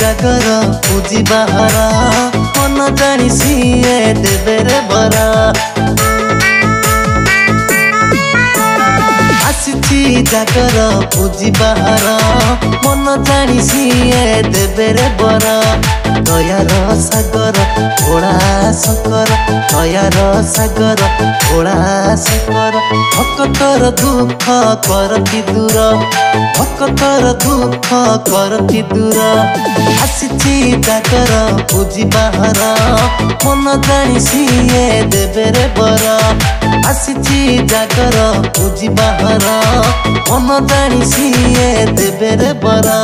जागर पूजी बाहर मन जानी सीए देवे रे बरा आसी जागर पूजी बाहर मन जानी सीए देवे रे बरा दयार सागर घोड़ा शंकर दयार सागर घोड़ा शंकर भक्तर दुख करती दूर भक्तर दुख करती दूर आसी जागर पूजी बाहर मन जानी सीए देवे रे बरा आसी जागर पूजी बाहर मन जानी सीए देवे रे बरा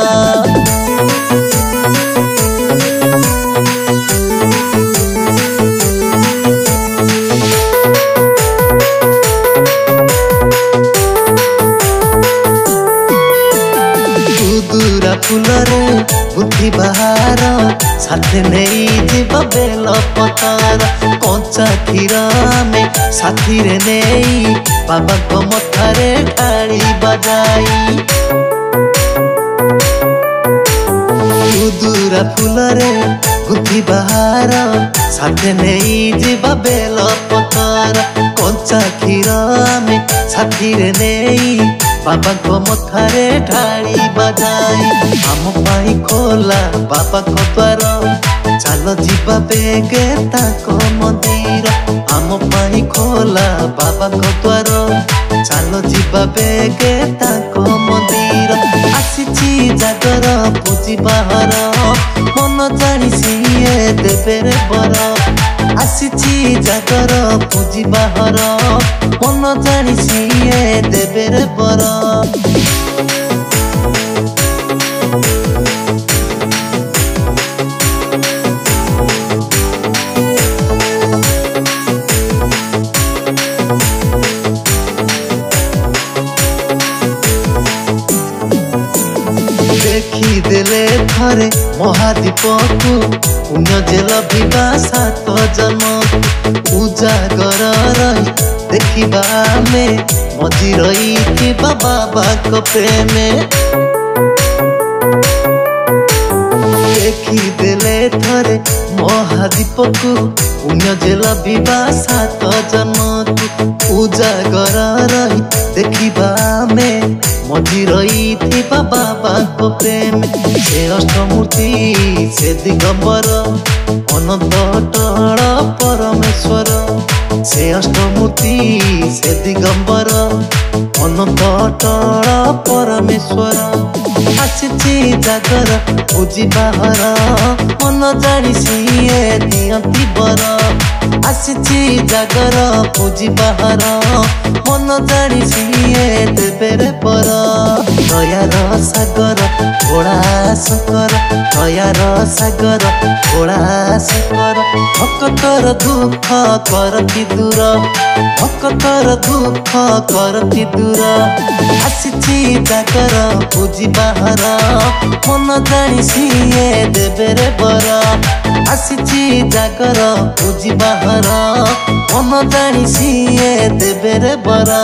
फूलरे बुद्धि बाहर साथे नहीं जीवा बेल पतर कंचा क्षीर में साथी रे नहीं बाबा को मथारे ढाली बजाई दूरा फूलरे बुद्धि बाहर साथे नहीं जीवा बेल पतर कंचा क्षीर में साथी रे नहीं बाबा को मथारे ढाली बजाई आम पाई खोला बाबा को द्वार चलो जीवा बेगे ताको मंदिर आम पाई खोला बाबा को द्वार चलो जीवा बेगे ताको मंदिर आसी जागर पूजी बाहर मन जानी सीए देवे रे बरा आसी जागर पूजी बाहर मन जानी सीए देवे रे बरा देखी देले थरे महादीप को पुण्य जेल विवा 7 जन्म उजागर रही देखा में मजी रही थी बाबा को प्रेम देखी देले थरे महादीप को पुण्य जेल विवा 7 जन्म उजागर रही देखा में मजी रही थी बाबा को प्रेम से अष्टमूर्ति से दिगंबर अनंत अटल परमेश्वर से अष्टमूर्ति से दिगंबर अनंत अटल परमेश्वर आसी जागर पूजी बाहर मन जानी सीए दियंती बर आसी जागर पूजी बाहर मन जानी सीए देवे रे बरा दयार सागर घोड़ा शंकर दयार सागर घोड़ा शंकर भक्तर दुख करती दूर भक्तर दुख करती दूर आसी जागर पूजी बाहर मन जानी सीए देवे रे बरा आसी जागर पूजी बाहर मन जानी सीए देवे रे बरा।